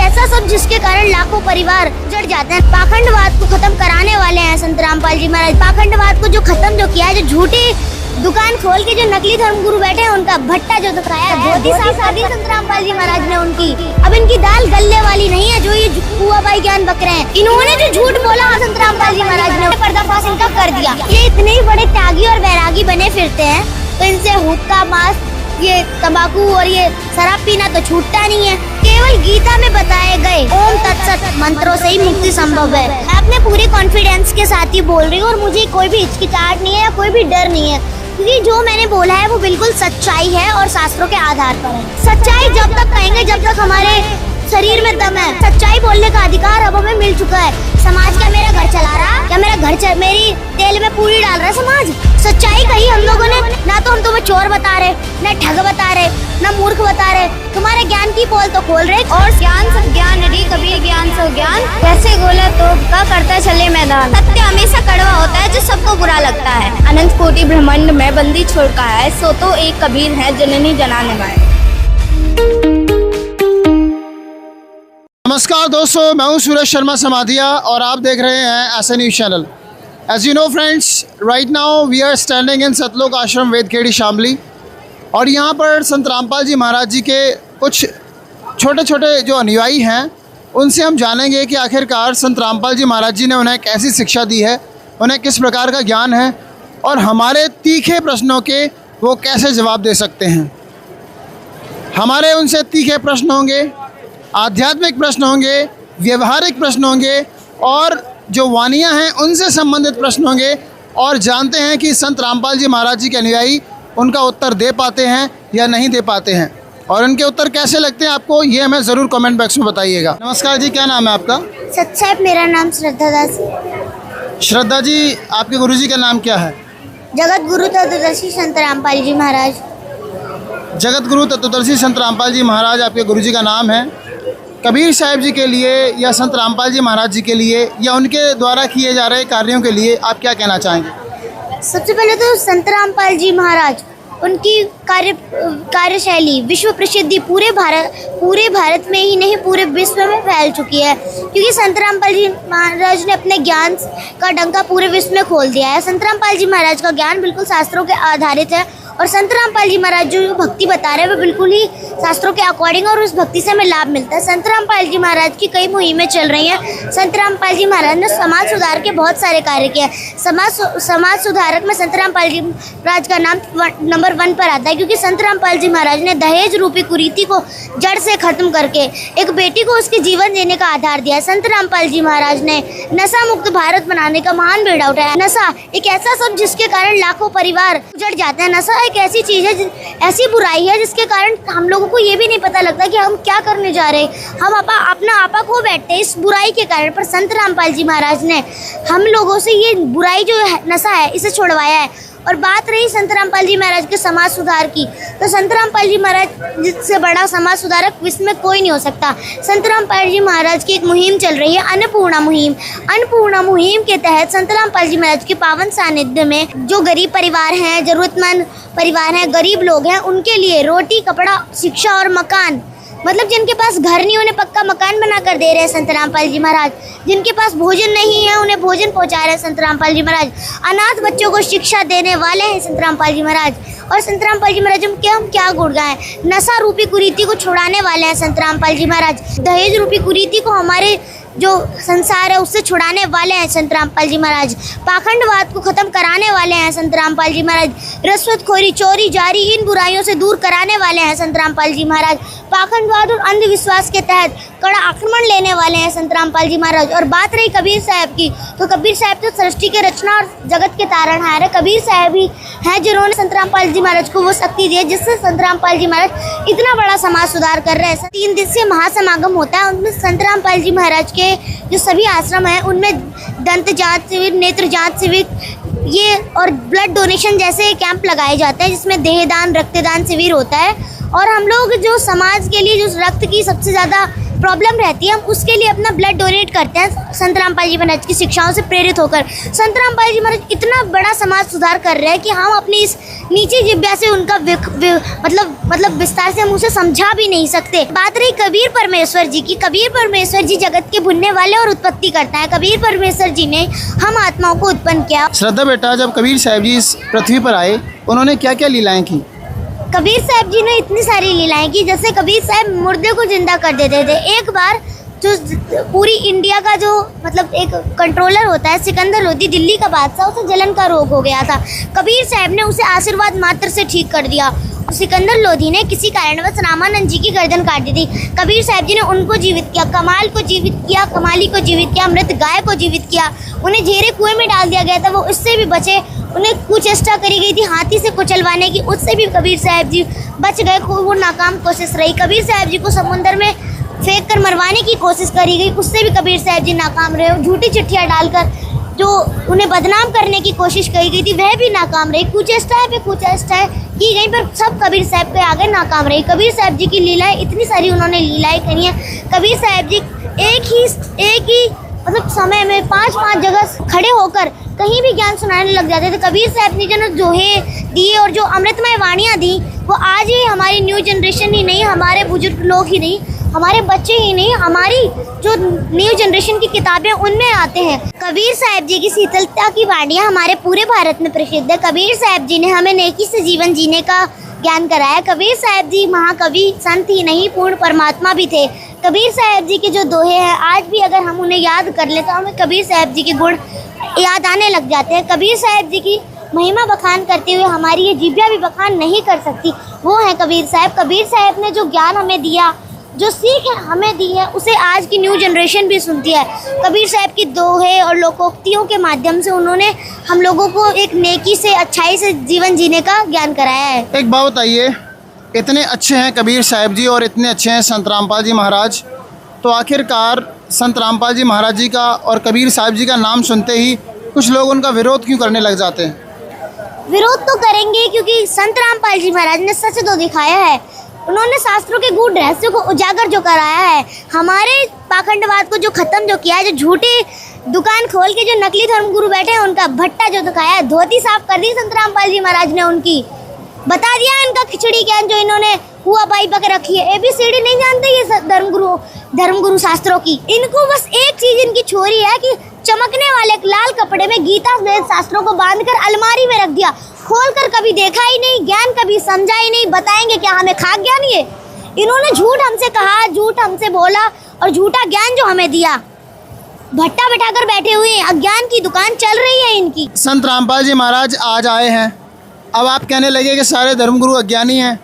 ऐसा सब जिसके कारण लाखों परिवार जड़ जाते हैं। पाखंडवाद को खत्म कराने वाले हैं संत रामपाल जी महाराज। पाखंडवाद को जो किया है, जो झूठी दुकान खोल के जो नकली धर्मगुरु बैठे हैं उनका भट्टा जो दिखाया है, धोती साफ कर दी संत रामपाल जी महाराज ने उनकी। अब इनकी दाल गलने वाली नहीं है जो ये कुआ भाई ज्ञान बक रहे हैं। इन्होंने जो झूठ बोला संत रामपाल जी महाराज ने पर्दाफाश इनका कर दिया। ये इतने ही बड़े त्यागी और वैरागी बने फिरते हैं तो इनसे हुक्का, मांस, ये तंबाकू और ये शराब पीना तो छूटता नहीं है। केवल गीता में बताए गए ओम तत्सत मंत्रों से ही मुक्ति संभव है। मैं अपने पूरे कॉन्फिडेंस के साथ ही बोल रही हूँ और मुझे कोई भी हिचकिचाहट नहीं है या कोई भी डर नहीं है, क्योंकि जो मैंने बोला है वो बिल्कुल सच्चाई है और शास्त्रों के आधार पर है। सच्चाई जब तक कहेंगे जब तक हमारे शरीर में दम है। सच्चाई बोलने का अधिकार अब हमें मिल चुका है। समाज क्या मेरा घर चला रहा, क्या मेरा घर मेरी तेल में पूरी डाल रहा है समाज? सच्चाई कही हम लोगों ने ना, तो हम तुम्हें चोर बता रहे, न ठग बता रहे, न मूर्ख बता रहे, तुम्हारे ज्ञान की पोल तो खोल रहे। और ज्ञान सब ज्ञान रे कबीर ज्ञान सब ज्ञान, कैसे गोला तो का करता चले मैदान। सत्य हमेशा कड़वा होता है जो सबको बुरा लगता है। अनंत कोटि ब्रह्मांड में बंदी छोड़ का है, सो तो एक कबीर है जननी जनाने वाले। नमस्कार दोस्तों, मैं हूं सूरज शर्मा समाधिया और आप देख रहे हैं ऐसे news channel. As you know friends, right now we are standing in Satlok Ashram Vedkhedi Shamli और यहाँ पर संत रामपाल जी महाराज जी के कुछ छोटे छोटे जो अनुयायी हैं उनसे हम जानेंगे कि आखिरकार संत रामपाल जी महाराज जी ने उन्हें कैसी शिक्षा दी है, उन्हें किस प्रकार का ज्ञान है और हमारे तीखे प्रश्नों के वो कैसे जवाब दे सकते हैं। हमारे उनसे तीखे प्रश्न होंगे, आध्यात्मिक प्रश्न होंगे, व्यवहारिक प्रश्न होंगे और जो वानियाँ हैं उनसे संबंधित प्रश्न होंगे और जानते हैं कि संत रामपाल जी महाराज जी के अनुयायी उनका उत्तर दे पाते हैं या नहीं दे पाते हैं और उनके उत्तर कैसे लगते हैं आपको, ये हमें ज़रूर कमेंट बॉक्स में बताइएगा। नमस्कार जी, क्या नाम है आपका? सत्साहेब, मेरा नाम श्रद्धा दास। श्रद्धा जी, आपके गुरुजी का नाम क्या है? जगत गुरु तत्वदर्शी संत रामपाल जी महाराज। जगत गुरु तत्वदर्शी संत रामपाल जी महाराज आपके गुरुजी का नाम है। कबीर साहिब जी के लिए या संत रामपाल जी महाराज जी के लिए या उनके द्वारा किए जा रहे कार्यों के लिए आप क्या कहना चाहेंगे? सबसे पहले तो संत रामपाल जी महाराज, उनकी कार्यशैली विश्व प्रसिद्धि पूरे भारत में ही नहीं पूरे विश्व में फैल चुकी है, क्योंकि संत रामपाल जी महाराज ने अपने ज्ञान का डंका पूरे विश्व में खोल दिया है। संत रामपाल जी महाराज का ज्ञान बिल्कुल शास्त्रों के आधारित है और संत रामपाल जी महाराज जो भक्ति बता रहे हैं वो बिल्कुल ही शास्त्रों के अकॉर्डिंग और उस भक्ति से हमें लाभ मिलता है। संत रामपाल जी महाराज की कई मुहिमें चल रही हैं। संत रामपाल जी महाराज ने समाज सुधार के बहुत सारे कार्य किए हैं। समाज सुधारक में संत रामपाल जी महाराज का नाम नंबर 1 पर आता है, क्योंकि संत रामपाल जी महाराज ने दहेज रूपी कुरीति को जड़ से खत्म करके एक बेटी को उसके जीवन देने का आधार दिया। संत रामपाल जी महाराज ने नशा मुक्त भारत बनाने का महान बेड़ा उठाया। नशा एक ऐसा सब जिसके कारण लाखों परिवार उजड़ जाते हैं। नशा एक ऐसी चीज है, ऐसी बुराई है जिसके कारण हम लोगों को ये भी नहीं पता लगता कि हम क्या करने जा रहे हैं। हम अपना आपा खो बैठते हैं इस बुराई के कारण। पर संत रामपाल जी महाराज ने हम लोगों से ये बुराई जो है, नशा है, इसे छुड़वाया है। और बात रही संत रामपाल जी महाराज के समाज सुधार की, तो संत रामपाल जी महाराज जिससे बड़ा समाज सुधारक विश्व में कोई नहीं हो सकता। संत रामपाल जी महाराज की एक मुहिम चल रही है, अन्नपूर्णा मुहिम। अन्नपूर्णा मुहिम के तहत संत रामपाल जी महाराज के पावन सानिध्य में जो गरीब परिवार हैं, जरूरतमंद परिवार हैं, गरीब लोग हैं, उनके लिए रोटी, कपड़ा, शिक्षा और मकान, मतलब जिनके पास घर नहीं उन्हें पक्का मकान बना कर दे रहे हैं संत रामपाल जी महाराज। जिनके पास भोजन नहीं है उन्हें भोजन पहुंचा रहे हैं संत रामपाल जी महाराज। अनाथ बच्चों को शिक्षा देने वाले हैं संत रामपाल जी महाराज। और संत रामपाल जी महाराज हम क्या गुण गाएं, नशा रूपी कुरीति को छुड़ाने वाले हैं संत रामपाल जी महाराज। दहेज रूपी कुरीति को हमारे जो संसार है उससे छुड़ाने वाले हैं संत रामपाल जी महाराज। पाखंडवाद को खत्म कराने वाले हैं संत रामपाल जी महाराज। रिश्वतखोरी, चोरी, जारी, इन बुराइयों से दूर कराने वाले हैं संत रामपाल जी महाराज। पाखंडवाद और अंधविश्वास के तहत कड़ा आक्रमण लेने वाले हैं संत रामपाल जी महाराज। और बात रही कबीर साहब की, तो कबीर साहब तो सृष्टि के रचना और जगत के तारणहार है। कबीर साहब ही हैं जिन्होंने संत रामपाल जी महाराज को वो शक्ति दी है जिससे संत रामपाल जी महाराज इतना बड़ा समाज सुधार कर रहे हैं। 3 दिवसीय महासमागम होता है, उनमें संत रामपाल जी महाराज के जो सभी आश्रम हैं उनमें दंत जांच शिविर, नेत्र जांच शिविर, ये और ब्लड डोनेशन जैसे कैंप लगाए जाते हैं, जिसमें देहदान, रक्तदान शिविर होता है। और हम लोग जो समाज के लिए जो रक्त की सबसे ज़्यादा प्रॉब्लम रहती है, हम उसके लिए अपना ब्लड डोनेट करते हैं संत रामपाल जी महाराज की शिक्षाओं से प्रेरित होकर। संत रामपाल जी महाराज इतना बड़ा समाज सुधार कर रहे हैं कि हम अपनी इस नीची जिब्या से उनका मतलब विस्तार से हम उसे समझा भी नहीं सकते। बात रही कबीर परमेश्वर जी की, कबीर परमेश्वर जी जगत के बुनने वाले और उत्पत्ति करता है। कबीर परमेश्वर जी ने हम आत्माओं को उत्पन्न किया। श्रद्धा बेटा, जब कबीर साहब जी इस पृथ्वी पर आए, उन्होंने क्या क्या लीलाएं की? कबीर साहब जी ने इतनी सारी लीलाएं की, जैसे कबीर साहब मुर्दे को जिंदा कर देते थे। एक बार जो पूरी इंडिया का जो मतलब एक कंट्रोलर होता है, सिकंदर लोधी, दिल्ली का बादशाह, उसे जलन का रोग हो गया था। कबीर साहब ने उसे आशीर्वाद मात्र से ठीक कर दिया। सिकंदर लोधी ने किसी कारणवश रामानंद जी की गर्दन काट दी थी। कबीर साहब जी ने उनको जीवित किया, कमाल को जीवित किया, कमाली को जीवित किया, मृत गाय को जीवित किया। उन्हें झेरे कुएं में डाल दिया गया था, वो उससे भी बचे। उन्हें कुचेष्टा करी गई थी हाथी से कुचलवाने की, उससे भी कबीर साहब जी बच गए। वो नाकाम कोशिश रही। कबीर साहब जी को समुद्र में फेंक कर मरवाने की कोशिश करी गई, उससे भी कबीर साहब जी नाकाम रहे। झूठी चिट्ठियाँ डालकर जो उन्हें बदनाम करने की कोशिश करी गई थी, वह भी नाकाम रही। कुचेष्टाएं पे कुचेष्टाएं की गई, पर सब कबीर साहब के आगे नाकाम रही। कबीर साहब जी की लीलाएं, इतनी सारी उन्होंने लीलाएं करी हैं। कबीर साहब जी एक ही मतलब समय में 5-5 जगह खड़े होकर कहीं भी ज्ञान सुनाने लग जाते थे। कबीर साहब ने जो दोहे दिए और जो अमृतमय वाणियाँ दी, वो आज ही हमारी न्यू जनरेशन ही नहीं, हमारे बुजुर्ग लोग ही नहीं, हमारे बच्चे ही नहीं, हमारी जो न्यू जनरेशन की किताबें उनमें आते हैं। कबीर साहब जी की शीतलता की वाणियाँ हमारे पूरे भारत में प्रसिद्ध है। कबीर साहब जी ने हमें नेकी से जीवन जीने का ज्ञान कराया। कबीर साहब जी महाकवि संत ही नहीं, पूर्ण परमात्मा भी थे। कबीर साहब जी के जो दोहे हैं, आज भी अगर हम उन्हें याद कर ले तो हमें कबीर साहब जी के गुण याद आने लग जाते हैं। कबीर साहब जी की महिमा बखान करते हुए हमारी ये जिब्या भी बखान नहीं कर सकती, वो है कबीर साहब। कबीर साहब ने जो ज्ञान हमें दिया, जो सीख हमें दी है, उसे आज की न्यू जनरेशन भी सुनती है। कबीर साहब की दोहे और लोकोक्तियों के माध्यम से उन्होंने हम लोगों को एक नेकी से, अच्छाई से जीवन जीने का ज्ञान कराया है। एक बात बताइए, इतने अच्छे हैं कबीर साहब जी और इतने अच्छे हैं संत रामपाल जी महाराज, तो आखिरकार संत रामपाल जी महाराज जी का और कबीर साहब जी का नाम सुनते ही कुछ लोग उनका विरोध क्यों करने लग जाते हैं? विरोध तो करेंगे, क्योंकि संत रामपाल जी महाराज ने सच तो दिखाया है। उन्होंने शास्त्रों के गूढ़ रहस्यों को उजागर जो कराया है, हमारे पाखंडवाद को जो खत्म जो किया है, जो झूठे दुकान खोल के जो नकली धर्मगुरु बैठे हैं उनका भट्टा जो दिखाया है, धोती साफ कर दी संत रामपाल जी महाराज ने उनकी, बता दिया इनका खिचड़ी ज्ञान जो इन्होंने हुआ बाई बक रखी है। ABCD नहीं जानते ये धर्मगुरु शास्त्रों की। इनको बस एक चीज इनकी छोरी है कि चमकने वाले लाल कपड़े में गीता वेद शास्त्रों को बांधकर अलमारी में रख दिया, खोल कर कभी देखा ही नहीं, ज्ञान कभी समझा ही नहीं। बताएंगे क्या हमें खाक ज्ञान? ये इन्होंने झूठ हमसे कहा, झूठ हमसे बोला और झूठा ज्ञान जो हमें दिया, भट्टा बैठाकर बैठे हुए हैं। अज्ञान की दुकान चल रही है इनकी। संत रामपाल जी महाराज आज आए हैं, अब आप कहने लगे कि सारे धर्मगुरु अज्ञानी हैं।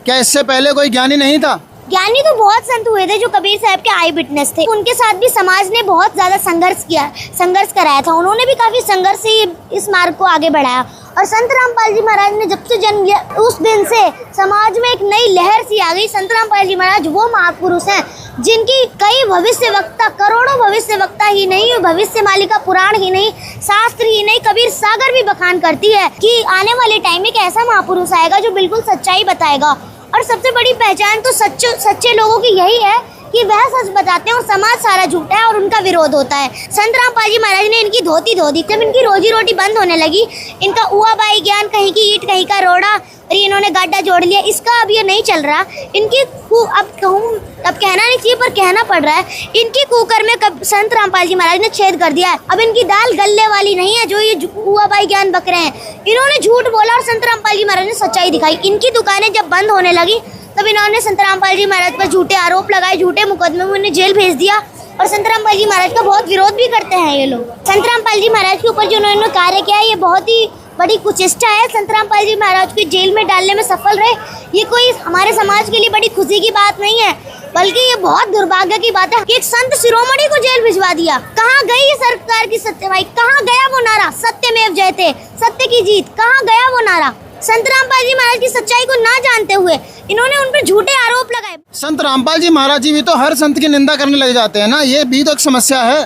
क्या इससे पहले कोई ज्ञानी नहीं था? ज्ञानी तो बहुत संत हुए थे जो कबीर साहब के आई विटनेस थे। उनके साथ भी समाज ने बहुत ज्यादा संघर्ष कराया था। उन्होंने भी काफी संघर्ष से इस मार्ग को आगे बढ़ाया। और संत रामपाल जी महाराज ने जब से जन्म लिया, उस दिन से समाज में एक नई लहर सी आ गई। संत रामपाल जी महाराज वो महापुरुष हैं जिनकी कई भविष्य वक्ता, करोड़ों भविष्य वक्ता ही नहीं, भविष्य मालिका पुराण ही नहीं, शास्त्र ही नहीं, कबीर सागर भी बखान करती है कि आने वाले टाइम में एक ऐसा महापुरुष आएगा जो बिल्कुल सच्चाई बताएगा। और सबसे बड़ी पहचान तो सच्चे लोगों की यही है कि वह सच बताते हैं और समाज सारा झूठा है और उनका विरोध होता है। संत रामपाल जी महाराज ने इनकी धोती धो दी। जब इनकी रोजी रोटी बंद होने लगी, इनका उआ बाई ज्ञान, कहीं की ईंट कहीं का रोड़ा, और इन्होंने गाड्डा जोड़ लिया, इसका अब ये नहीं चल रहा। इनकी अब कहना नहीं चाहिए पर कहना पड़ रहा है, इनकी कुकर में संत रामपाल जी महाराज ने छेद कर दिया है। अब इनकी दाल गलने वाली नहीं है जो ये उआ बाई ज्ञान बक रहे हैं। इन्होंने झूठ बोला और संत रामपाल जी महाराज ने सच्चाई दिखाई। इनकी दुकानें जब बंद होने लगी तब इन्होंने संत रामपाल जी महाराज पर झूठे आरोप लगाए, झूठे मुकदमे में उन्हें जेल भेज दिया। और संत रामपाल जी महाराज का बहुत विरोध भी करते हैं ये लोग। संत रामपाल जी महाराज के ऊपर जो उन्होंने कार्य किया है, ये बहुत ही बड़ी कुचेष्टा है। संत रामपाल जी महाराज को जेल में डालने में सफल रहे, ये कोई हमारे समाज के लिए बड़ी खुशी की बात नहीं है, बल्कि ये बहुत दुर्भाग्य की बात है कि एक संत शिरोमणि को जेल भिजवा दिया। कहाँ गई ये सरकार की सत्यवाई? कहाँ गया वो नारा सत्यमेव जयते, सत्य की जीत? कहाँ गया वो नारा? संत रामपाल जी महाराज की सच्चाई को ना जानते हुए इन्होंने उन पर झूठे आरोप लगाए। संत रामपाल जी महाराज जी भी तो हर संत की निंदा करने लग जाते हैं ना, ये भी तो एक समस्या है।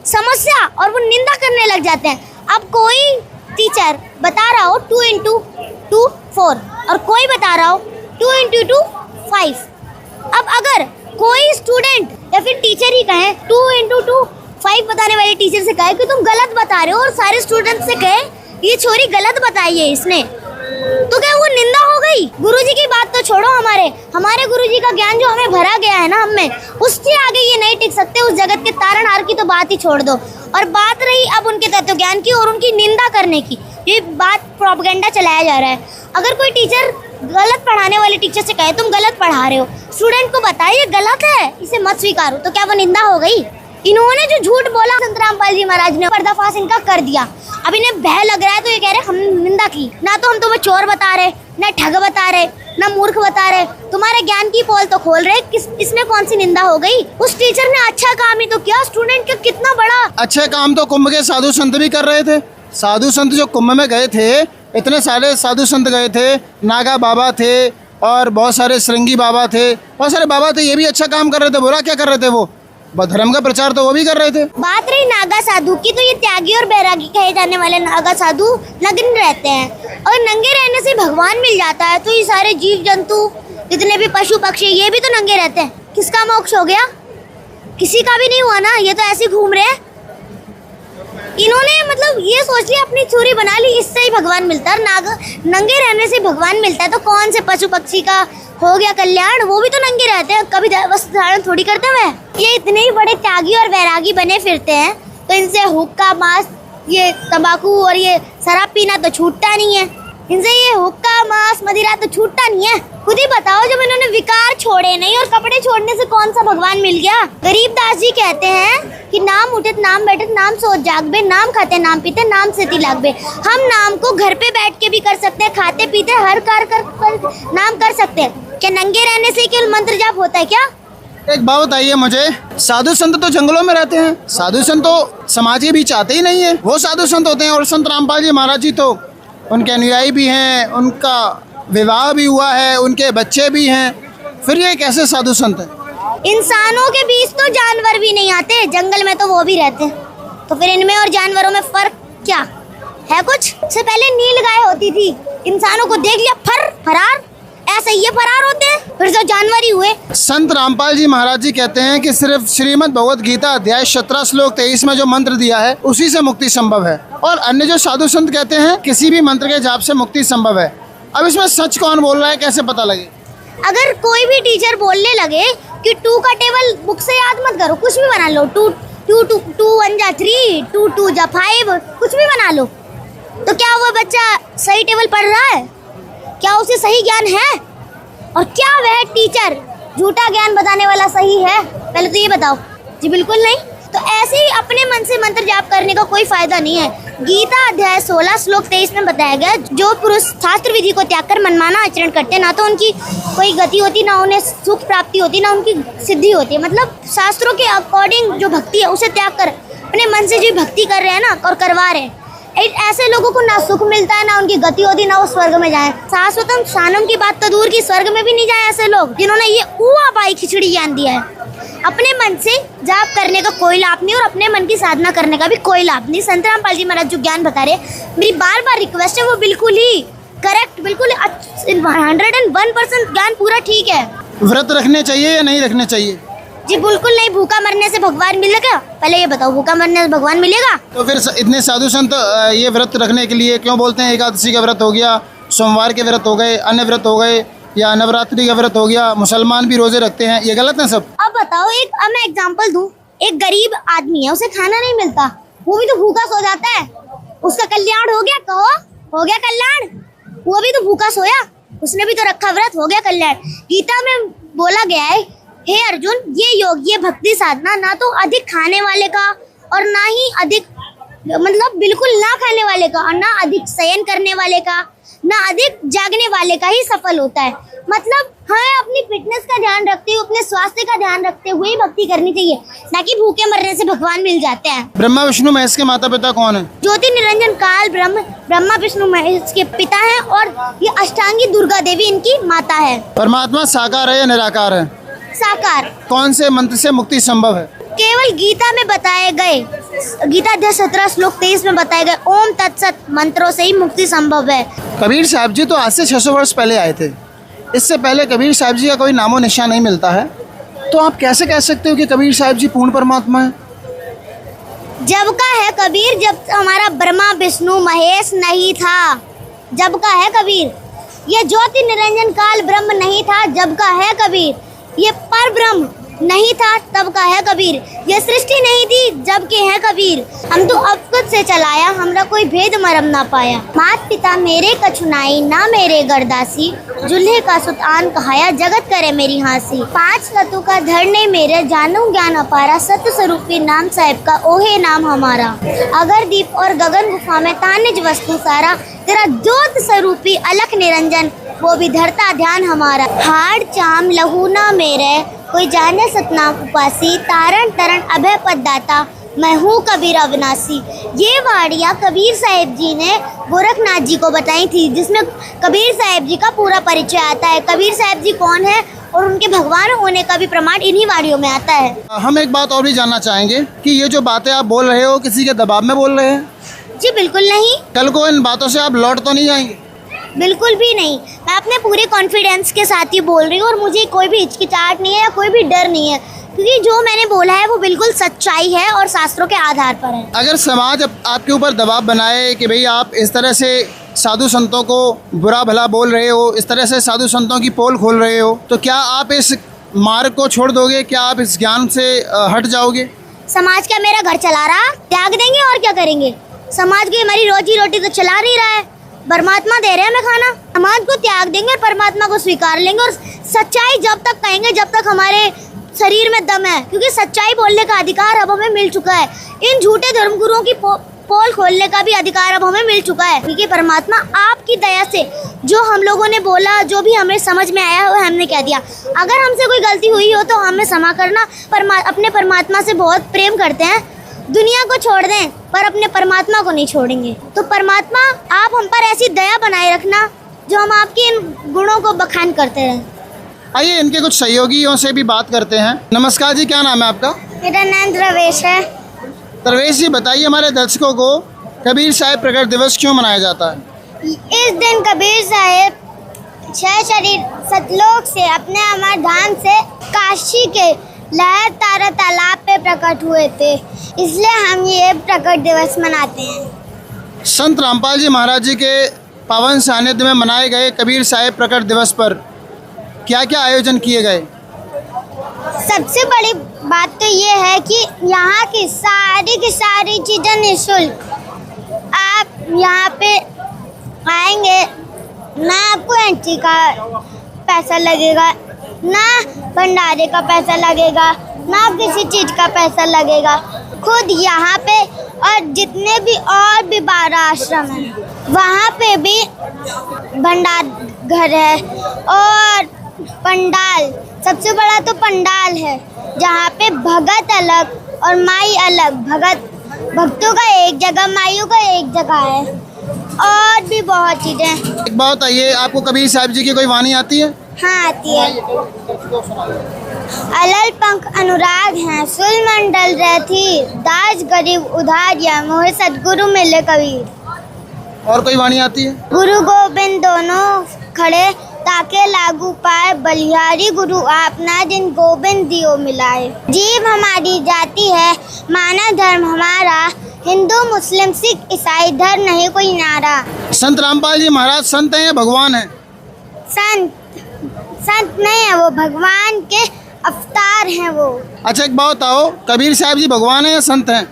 समस्या और वो निंदा करने लग जाते हैं। अब कोई टीचर बता रहा हो 2 × 2 4 और कोई बता रहा हो 2 × 2 5। अब अगर कोई स्टूडेंट या फिर टीचर ही कहे 2 into 2 5 बताने वाले टीचर से कहे कि तुम गलत बता रहे हो, और सारे स्टूडेंट से कहे ये छोरी गलत बताई है इसने, तो क्या वो निंदा हो गई? गुरुजी की बात तो छोड़ो, हमारे गुरुजी का ज्ञान जो हमें भरा गया है ना हमें, उससे आगे ये नहीं टिक सकते। उस जगत के तारणहार की तो बात ही छोड़ दो। और बात रही अब उनके तत्व ज्ञान की और उनकी निंदा करने की, ये बात प्रोपेगेंडा चलाया जा रहा है। अगर कोई टीचर गलत पढ़ाने वाले टीचर से कहे तुम गलत पढ़ा रहे हो, स्टूडेंट को बताए ये गलत है, इसे मत स्वीकारो, तो क्या वो निंदा हो गई? इन्होंने जो झूठ बोला संत रामपाल जी महाराज ने, पर्दाफाश इनका कर दिया। अब इन्हें भय लग रहा है तो ये कह रहे हम निंदा की, ना तो हम तुम्हें चोर बता रहे, ना ठग बता रहे, ना मूर्ख बता रहे, तुम्हारे ज्ञान की पोल तो खोल रहे। इसमें कौन सी निंदा हो गई? उस टीचर ने अच्छा काम ही तो किया, स्टूडेंट का कितना बड़ा अच्छे काम तो कुंभ के साधु संत भी कर रहे थे। साधु संत जो कुंभ में गए थे, इतने सारे साधु संत गए थे, नागा बाबा थे और बहुत सारे श्रृंगी बाबा थे, बहुत सारे बाबा थे, ये भी अच्छा काम कर रहे थे। बुरा क्या कर रहे थे? वो धर्म का प्रचार तो वो भी कर रहे थे। बात रही नागा साधु की, तो ये त्यागी और बैरागी कहे जाने वाले नागा साधु नग्न रहते हैं, और नंगे रहने से भगवान मिल जाता है। तो ये सारे जीव जंतु, जितने भी पशु पक्षी, ये भी तो नंगे रहते हैं। किसका मोक्ष हो गया? किसी का भी नहीं हुआ ना, ये तो ऐसे घूम रहे हैं। इन्होंने मतलब ये सोच लिया, अपनी चोरी बना ली, इससे ही भगवान मिलता है। नंगे रहने से भगवान मिलता है, तो कौन से पशु पक्षी का हो गया कल्याण? वो भी तो नंगे रहते हैं, कभी वस्त्र धारण थोड़ी करते हुए। ये इतने ही बड़े त्यागी और वैरागी बने फिरते हैं, तो इनसे हुक्का, मांस, ये तंबाकू और ये शराब पीना तो छूटता नहीं है। इनसे ये हुक्का, मांस, मदिरा तो छूटता नहीं है। खुद ही बताओ, जब इन्होंने विकार छोड़े नहीं और कपड़े छोड़ने से कौन सा भगवान मिल गया? गरीबदास जी कहते हैं कि नाम उठत नाम बैठत नाम सोच जागबे, नाम खाते नाम पीते नाम से लागबे। हम नाम को घर पे बैठ के भी कर सकते हैं, खाते पीते हर कार्य कर नाम कर सकते हैं। क्या नंगे रहने से केवल मंत्र जाप होता है क्या? एक बात बताइए मुझे, साधु संत तो जंगलों में रहते हैं, साधु संत तो समाज के बीच आते ही नहीं है, वो साधु संत होते हैं। और संत रामपाल जी महाराज जी तो उनके अनुयायी भी हैं, उनका विवाह भी हुआ है, उनके बच्चे भी हैं, फिर ये कैसे साधु संत है? इंसानों के बीच तो जानवर भी नहीं आते, जंगल में तो वो भी रहते हैं, तो फिर इनमें और जानवरों में फर्क क्या है? कुछ से पहले नील गाय होती थी, इंसानों को देख लिया फरार, ऐसे ये फरार होते हैं, फिर तो जानवर ही हुए। संत रामपाल जी महाराज जी कहते हैं कि सिर्फ श्रीमद् भगवत गीता अध्याय 17 श्लोक 23 में जो मंत्र दिया है उसी से मुक्ति संभव है, और अन्य जो साधु संत कहते हैं किसी भी मंत्र के जाप से मुक्ति संभव है। अब इसमें सच कौन बोल रहा है, कैसे पता लगे? अगर कोई भी टीचर बोलने लगे कि 2 का टेबल बुक से याद मत करो, कुछ भी बना लो, 2 1 जा 3, 2 2 जा 5, कुछ भी बना लो, तो क्या वो बच्चा सही टेबल पढ़ रहा है? क्या उसे सही ज्ञान है? और क्या वह टीचर झूठा ज्ञान बताने वाला सही है? पहले तो ये बताओ। जी बिल्कुल नहीं। तो ऐसे ही अपने मन से मंत्र जाप करने का कोई फायदा नहीं है। गीता अध्याय 16 श्लोक 23 में बताया गया, जो पुरुष शास्त्र विधि को त्याग कर मनमाना आचरण करते, ना तो उनकी कोई गति होती, ना उन्हें सुख प्राप्ति होती, ना उनकी सिद्धि होती है। मतलब शास्त्रों के अकॉर्डिंग जो भक्ति है उसे त्याग कर अपने मन से जो भक्ति कर रहे हैं ना और करवा रहे हैं, ऐसे लोगों को ना सुख मिलता है, ना उनकी गति होती, ना वो स्वर्ग में जाए। शाश्वतम शानम की बात तो दूर की, स्वर्ग में भी नहीं जाए ऐसे लोग जिन्होंने ये ऊआ पाई खिचड़ी ज्ञान दिया है। अपने मन से जाप करने का कोई लाभ नहीं और अपने मन की साधना करने का भी कोई लाभ नहीं। संत रामपाल जी महाराज जो ज्ञान बता रहे हैं, मेरी बार बार रिक्वेस्ट है, वो बिल्कुल ही करेक्ट, बिल्कुल 101% ज्ञान पूरा ठीक है। व्रत रखने चाहिए या नहीं रखने चाहिए? जी बिल्कुल नहीं। भूखा मरने से भगवान मिलेगा? पहले ये बताओ, भूखा मरने से भगवान मिलेगा? तो फिर इतने साधु संत ये व्रत रखने के लिए क्यों बोलते हैं? एकादशी का व्रत हो गया, सोमवार के व्रत हो गए, अन्य व्रत हो गए, या नवरात्रि का व्रत हो गया, मुसलमान भी रोजे रखते हैं, ये गलत है सब? अब बताओ, अब मैं एग्जांपल दूं, एक गरीब आदमी है, उसे खाना नहीं मिलता, वो भी तो भूखा सो जाता है, उसका कल्याण हो गया? कहो, हो गया कल्याण? वो भी तो भूखा सोया, उसने भी तो रखा व्रत, हो गया कल्याण। गीता में बोला गया है, हे अर्जुन, ये योग, ये भक्ति साधना ना तो अधिक खाने वाले का और ना ही अधिक, मतलब बिल्कुल ना खाने वाले का, और ना अधिक शयन करने वाले का, ना अधिक जागने वाले का ही सफल होता है। मतलब हमें अपनी फिटनेस का ध्यान रखते हुए, अपने स्वास्थ्य का ध्यान रखते हुए ही भक्ति करनी चाहिए, ना कि भूखे मरने से भगवान मिल जाते हैं। ब्रह्मा विष्णु महेश के माता पिता कौन है? ज्योति निरंजन काल ब्रह्मा विष्णु महेश के पिता हैं, और ये अष्टांगी दुर्गा देवी इनकी माता है। परमात्मा साकार है या निराकार है? साकार। कौन से मंत्र से मुक्ति संभव है? केवल गीता में बताए गए, गीता अध्याय 17 श्लोक 23 में बताए गए ओम तत्सत मंत्रों से ही मुक्ति संभव है। कबीर साहब जी तो आज से 600 वर्ष पहले आए थे, इससे पहले कबीर साहब जी का कोई नामो निशान नहीं मिलता है, तो आप कैसे कह सकते हो कि कबीर साहब जी पूर्ण परमात्मा है? जब का है कबीर, जब हमारा ब्रह्मा विष्णु महेश नहीं था, जब का है कबीर। ये ज्योति निरंजन काल ब्रह्म नहीं था, जब का है कबीर। ये पर ब्रह्म नहीं था, तब का है कबीर। ये सृष्टि नहीं थी, जब के है कबीर। हम तो अब खुद से चलाया, हमरा कोई भेद मरम ना पाया। मात पिता मेरे कछुनाई, ना मेरे गरदासी। जुल्हे का सुतान कहाया, जगत करे मेरी हांसी। 5 तत्व का धरने मेरे, जानू ज्ञान अपारा। सत्य स्वरूपी नाम साहिब का, ओहे नाम हमारा। अगर दीप और गगन गुफा में तानिज वस्तु सारा। तेरा ज्योत स्वरूपी अलख निरंजन, वो भी धरता ध्यान हमारा। हाड़ चाम लहू ना मेरे, कोई जाने सतनाम उपासी। तारण तरण अभय पद दाता, मैं हूँ कबीर अविनाशी। ये वाड़ियाँ कबीर साहिब जी ने गोरखनाथ जी को बताई थी, जिसमें कबीर साहिब जी का पूरा परिचय आता है। कबीर साहिब जी कौन है और उनके भगवान होने का भी प्रमाण इन्हीं वाड़ियों में आता है। हम एक बात और भी जानना चाहेंगे कि ये जो बातें आप बोल रहे हो, किसी के दबाव में बोल रहे हैं? जी बिल्कुल नहीं, कल को इन बातों से आप लौट तो नहीं जाएंगे? बिल्कुल भी नहीं। मैं अपने पूरे कॉन्फिडेंस के साथ ही बोल रही हूँ और मुझे कोई भी हिचकिचाहट नहीं है या कोई भी डर नहीं है, क्योंकि जो मैंने बोला है वो बिल्कुल सच्चाई है और शास्त्रों के आधार पर है। अगर समाज आपके ऊपर दबाव बनाए कि भाई आप इस तरह से साधु संतों को बुरा भला बोल रहे हो, इस तरह से साधु संतों की पोल खोल रहे हो, तो क्या आप इस मार्ग को छोड़ दोगे? क्या आप इस ज्ञान से हट जाओगे? समाज क्या मेरा घर चला रहा? त्याग देंगे और क्या करेंगे? समाज की हमारी रोजी रोटी तो चला नहीं रहा है, परमात्मा दे रहे हैं हमें खाना। समाज को त्याग देंगे और परमात्मा को स्वीकार लेंगे, और सच्चाई जब तक कहेंगे जब तक हमारे शरीर में दम है, क्योंकि सच्चाई बोलने का अधिकार अब हमें मिल चुका है। इन झूठे धर्मगुरुओं की पोल खोलने का भी अधिकार अब हमें मिल चुका है, क्योंकि परमात्मा आपकी दया से जो हम लोगों ने बोला, जो भी हमें समझ में आया वो हमने कह दिया। अगर हमसे कोई गलती हुई हो तो हमें क्षमा करना। अपने परमात्मा से बहुत प्रेम करते हैं, दुनिया को छोड़ दें पर अपने परमात्मा को नहीं छोड़ेंगे। तो परमात्मा आप हम पर ऐसी दया बनाए रखना जो हम आपके इन गुणों को बखान करते रहें। आइए इनके कुछ सहयोगियों से भी बात करते हैं। नमस्कार जी, क्या नाम है आपका? मेरा नाम द्रवेश है। द्रवेश जी, बताइए हमारे दर्शकों को कबीर साहिब प्रकट दिवस क्यों मनाया जाता है? इस दिन कबीर साहिब 6 शरीर सतलोक से अपने अमर धाम से काशी के लहर तारा तालाब पे प्रकट हुए थे, इसलिए हम ये प्रकट दिवस मनाते हैं। संत रामपाल जी महाराज जी के पावन सानिध्य में मनाए गए कबीर साहिब प्रकट दिवस पर क्या क्या आयोजन किए गए? सबसे बड़ी बात तो ये है कि यहाँ की सारी चीज़ें निःशुल्क। आप यहाँ पे आएंगे, ना आपको एंट्री का पैसा लगेगा, ना भंडारे का पैसा लगेगा, ना किसी चीज़ का पैसा लगेगा। खुद यहाँ पे और जितने भी और भी 12 आश्रम हैं, वहाँ पे भी भंडार घर है और पंडाल, सबसे बड़ा तो पंडाल है, जहाँ पे भगत अलग और माई अलग। भक्तों का एक जगह, माइयों का एक जगह है, और भी बहुत चीज़ें। एक बात बताइए, आपको कबीर साहिब जी की कोई वाणी आती है? हाँ आती है। अलल पंख अनुराग हैं, सुल मंडल रहती, दास गरीब उधार, या मोहे सदगुरु मिले कबीर। और कोई वाणी आती है? गुरु गोविंद दोनों खड़े, ताके लागू पाए, बलिहारी गुरु आपना, जिन गोविंद दियो मिलाए। जीव हमारी जाति है, माना धर्म हमारा, हिंदू मुस्लिम सिख ईसाई धर्म नहीं कोई नारा। संत रामपाल जी महाराज संत हैं या भगवान हैं? संत नहीं है वो, भगवान के अवतार हैं वो। अच्छा एक बात बताओ, कबीर साहिब जी भगवान हैं या संत हैं?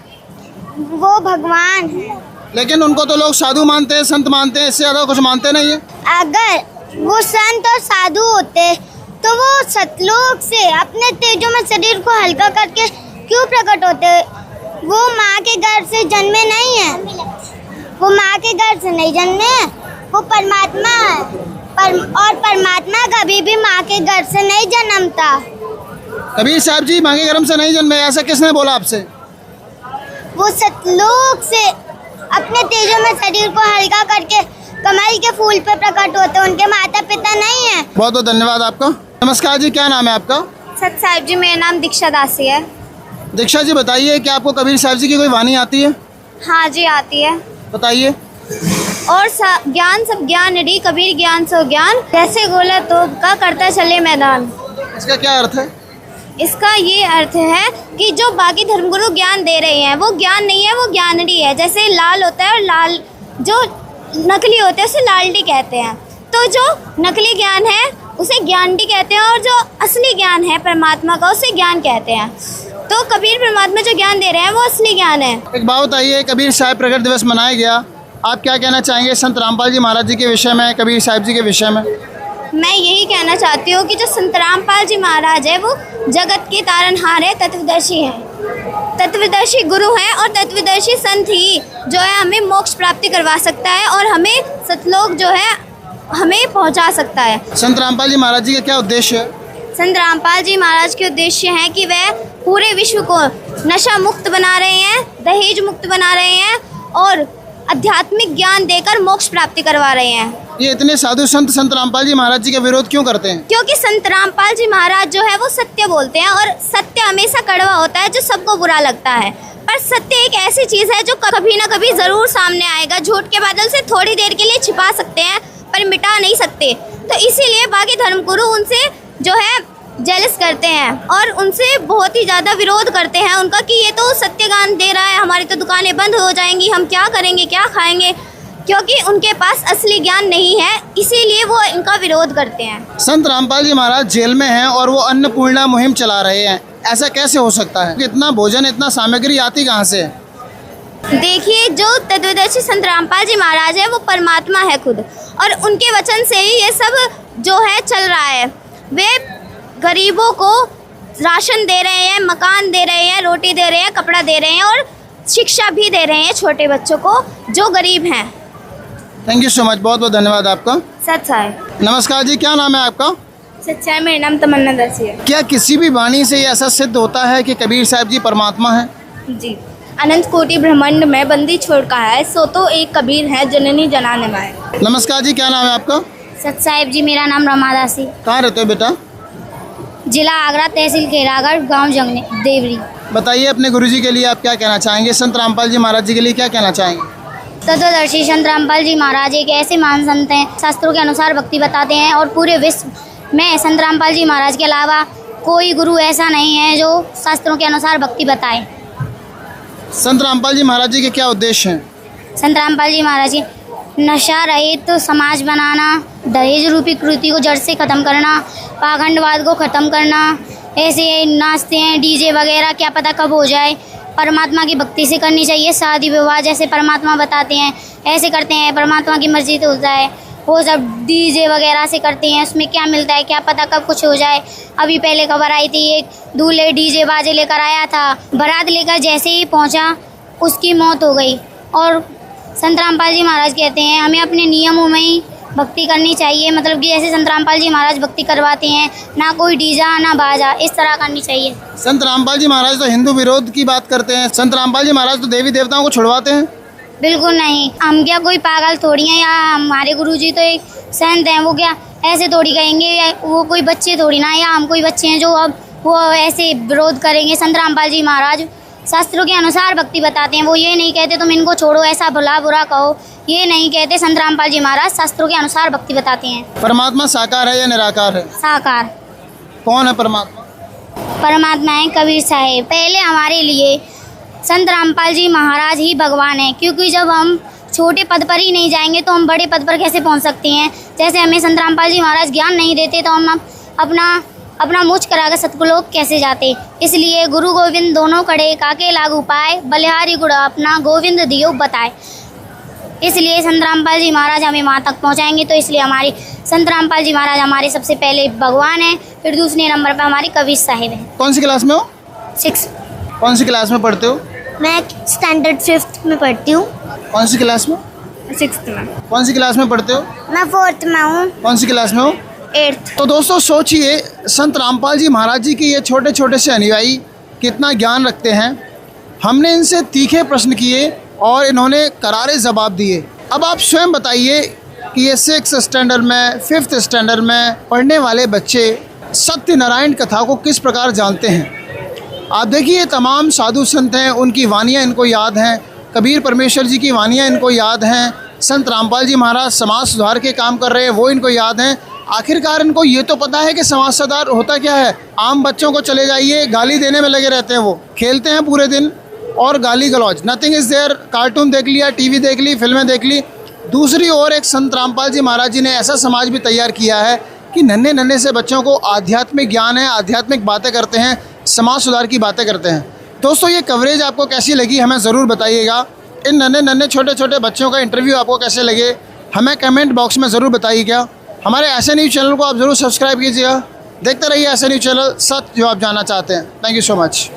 वो भगवान है। लेकिन उनको तो लोग साधु मानते हैं, संत मानते हैं, इससे ज़्यादा कुछ मानते नहीं है। अगर वो संत और साधु होते तो वो सतलोक से अपने तेजों में शरीर को हल्का करके क्यों प्रकट होते? वो माँ के गर्भ से जन्मे नहीं है, वो माँ के गर्भ से नहीं जन्मे, वो परमात्मा है। और परमात्मा कभी भी माँ के गर्भ से नहीं जन्मता। कबीर साहिब जी माँ के गर्भ से नहीं जन्मे, ऐसा किसने बोला आपसे? वो सतलोक से अपने तेजों में शरीर को हल्का करके कमल के फूल पे प्रकट होते, उनके माता पिता नहीं है। बहुत बहुत धन्यवाद आपका। नमस्कार जी, क्या नाम है आपका? सत साहिब जी, मेरा नाम दीक्षा दासी है। दीक्षा जी, बताइए क्या आपको कबीर साहिब जी की कोई वाणी आती है? हाँ जी आती है। बताइए। और ज्ञान सब ज्ञान री, कबीर ज्ञान सो ज्ञान, जैसे गोला तो का करता चले मैदान। इसका क्या अर्थ है? इसका ये अर्थ है कि जो बाकी धर्मगुरु ज्ञान दे रहे हैं वो ज्ञान नहीं है, वो ज्ञानड़ी है। जैसे लाल होता है और लाल जो नकली होते हैं उसे लालडी कहते हैं। तो जो नकली ज्ञान है उसे ज्ञानडी कहते हैं और जो असली ज्ञान है परमात्मा का उसे ज्ञान कहते हैं। तो कबीर परमात्मा जो ज्ञान दे रहे हैं वो असली ज्ञान है। एक बात बताइए, कबीर साहिब प्रकट दिवस मनाया गया, आप क्या कहना चाहेंगे संत रामपाल जी महाराज जी के विषय में, कबीर साहिब जी के विषय में? मैं यही कहना चाहती हूँ कि जो संत रामपाल जी महाराज है वो जगत के तारनहार है, तत्वदर्शी हैं, तत्वदर्शी गुरु हैं और तत्वदर्शी संत ही जो है हमें मोक्ष प्राप्ति करवा सकता है और हमें सतलोक जो है हमें पहुँचा सकता है। संत रामपाल जी महाराज जी का क्या उद्देश्य है? संत रामपाल जी महाराज के उद्देश्य हैं कि वह पूरे विश्व को नशा मुक्त बना रहे हैं, दहेज मुक्त बना रहे हैं और आध्यात्मिक ज्ञान देकर मोक्ष प्राप्ति करवा रहे हैं। ये इतने साधु संत रामपाल जी महाराज जी का विरोध क्यों करते हैं? क्योंकि संत रामपाल जी महाराज जो है वो सत्य बोलते हैं और सत्य हमेशा कड़वा होता है जो सबको बुरा लगता है। पर सत्य एक ऐसी चीज़ है जो कभी ना कभी ज़रूर सामने आएगा। झूठ के बादल से थोड़ी देर के लिए छिपा सकते हैं पर मिटा नहीं सकते। तो इसीलिए बाकी धर्मगुरु उनसे जो है जेलस करते हैं और उनसे बहुत ही ज़्यादा विरोध करते हैं उनका कि ये तो सत्य ज्ञान दे रहा है, हमारी तो दुकानें बंद हो जाएंगी, हम क्या करेंगे, क्या खाएंगे, क्योंकि उनके पास असली ज्ञान नहीं है, इसीलिए वो इनका विरोध करते हैं। संत रामपाल जी महाराज जेल में हैं और वो अन्नपूर्णा मुहिम चला रहे हैं, ऐसा कैसे हो सकता है? इतना भोजन, इतना सामग्री आती कहाँ से? देखिए, जो तत्वदर्शी संत रामपाल जी महाराज है वो परमात्मा है खुद और उनके वचन से ही ये सब जो है चल रहा है। वे गरीबों को राशन दे रहे हैं, मकान दे रहे हैं, रोटी दे रहे हैं, कपड़ा दे रहे हैं और शिक्षा भी दे रहे हैं छोटे बच्चों को जो गरीब हैं। थैंक यू सो मच, बहुत बहुत धन्यवाद आपका। सच्चाई। नमस्कार जी, क्या नाम है आपका? सच्चाई, मेरा नाम तमन्ना दर्शी है। क्या किसी भी वाणी से ये ऐसा सिद्ध होता है कि कबीर साहब जी परमात्मा हैं? जी। अनंत कोटि ब्रह्मांड में बंदी छोड़ का है, सो तो एक कबीर है जननी जनाने माए। नमस्कार जी, क्या नाम है आपका? सत साहिब जी, मेरा नाम रमादासी, कहाँ रहते हो बेटा? जिला आगरा, तहसील खेरागढ़, गांव जंगने देवरी। बताइए अपने गुरुजी के लिए आप क्या कहना चाहेंगे, संत रामपाल जी महाराज जी के लिए क्या कहना चाहेंगे? तत्वदर्शी संत रामपाल जी महाराज एक ऐसे महान संत हैं, शास्त्रों के अनुसार भक्ति बताते हैं और पूरे विश्व में संत रामपाल जी महाराज के अलावा कोई गुरु ऐसा नहीं है जो शास्त्रों के अनुसार भक्ति बताए। संत रामपाल जी महाराज जी के क्या उद्देश्य हैं? संत रामपाल जी महाराज के नशा रहित तो समाज बनाना, दहेज रूपी कृति को जड़ से ख़त्म करना, पाखंडवाद को ख़त्म करना। ऐसे नाचते हैं डीजे वगैरह, क्या पता कब हो जाए। परमात्मा की भक्ति से करनी चाहिए, शादी विवाह जैसे परमात्मा बताते हैं ऐसे करते हैं, परमात्मा की मर्जी तो होता है। वो सब डीजे वगैरह से करते हैं, उसमें क्या मिलता है क्या पता कब कुछ हो जाए। अभी पहले खबर आई थी, एक दूल्हे डीजे बाजे लेकर आया था, बारात लेकर जैसे ही पहुंचा उसकी मौत हो गई। और संत रामपाल जी महाराज कहते हैं हमें अपने नियमों में ही भक्ति करनी चाहिए, मतलब कि जैसे संत रामपाल जी महाराज भक्ति करवाते हैं, ना कोई डीजा ना बाजा, इस तरह करनी चाहिए। संत रामपाल जी महाराज तो हिंदू विरोध की बात करते हैं, संत रामपाल जी महाराज तो देवी देवताओं को छुड़वाते हैं। बिल्कुल नहीं, हम क्या कोई पागल थोड़ी हैं, या हमारे गुरुजी तो एक संत हैं, वो क्या ऐसे थोड़ी कहेंगे, या वो कोई बच्चे थोड़ी ना, या हम कोई बच्चे हैं जो अब वो ऐसे विरोध करेंगे। संत रामपाल जी महाराज शास्त्रों के अनुसार भक्ति बताते हैं, वो ये नहीं कहते तुम इनको छोड़ो, ऐसा भला बुरा कहो, ये नहीं कहते। संत रामपाल जी महाराज शास्त्रों के अनुसार भक्ति बताते हैं। परमात्मा साकार है या निराकार है? साकार। कौन है परमात्मा? परमात्मा है कबीर साहेब। पहले हमारे लिए संत रामपाल जी महाराज ही भगवान हैं, क्योंकि जब हम छोटे पद पर ही नहीं जाएंगे तो हम बड़े पद पर कैसे पहुंच सकते हैं। जैसे हमें संत रामपाल जी महाराज ज्ञान नहीं देते तो हम अपना मुझ कराकर सतलोक कैसे जाते। इसलिए गुरु गोविंद दोनों कड़े काके लागू पाए, बलिहारी गुड़ अपना गोविंद दियो बताए। इसलिए संत रामपाल जी महाराज हमें वहाँ तक पहुँचाएंगे। तो इसलिए हमारी संत रामपाल जी महाराज हमारे सबसे पहले भगवान हैं, फिर दूसरे नंबर पर हमारे कबीर साहिब हैं। कौन सी क्लास में हो? 6। कौन सी क्लास में पढ़ते हो? मैं स्टैंडर्ड 5th में पढ़ती हूँ। कौन सी क्लास में? 6th में। कौन सी क्लास में पढ़ते हो? मैं 4th में हूँ। कौन सी क्लास में हो? 8th। तो दोस्तों सोचिए, संत रामपाल जी महाराज जी के ये छोटे छोटे से अनुयायी कितना ज्ञान रखते हैं। हमने इनसे तीखे प्रश्न किए और इन्होंने करारे जवाब दिए। अब आप स्वयं बताइए कि ये 6th स्टैंडर्ड में, 5th स्टैंडर्ड में पढ़ने वाले बच्चे सत्यनारायण कथा को किस प्रकार जानते हैं। आप देखिए, तमाम साधु संत हैं, उनकी वानियाँ इनको याद हैं, कबीर परमेश्वर जी की वानियाँ इनको याद हैं, संत रामपाल जी महाराज समाज सुधार के काम कर रहे हैं वो इनको याद हैं। आखिरकार इनको ये तो पता है कि समाज सुधार होता क्या है। आम बच्चों को चले जाइए, गाली देने में लगे रहते हैं, वो खेलते हैं पूरे दिन और गाली गलौज, नथिंग इज़ देयर। कार्टून देख लिया, टीवी देख ली, फिल्में देख ली। दूसरी ओर एक संत रामपाल जी महाराज जी ने ऐसा समाज भी तैयार किया है कि नन्हे नन्हे से बच्चों को आध्यात्मिक ज्ञान है, आध्यात्मिक बातें करते हैं, समाज सुधार की बातें करते हैं। दोस्तों, ये कवरेज आपको कैसी लगी हमें ज़रूर बताइएगा। इन नन्हे नन्हे छोटे छोटे बच्चों का इंटरव्यू आपको कैसे लगे हमें कमेंट बॉक्स में ज़रूर बताइएगा। हमारे ऐसे न्यूज़ चैनल को आप ज़रूर सब्सक्राइब कीजिएगा। देखते रहिए ऐसे न्यूज़ चैनल, सच जो आप जानना चाहते हैं। Thank you so much.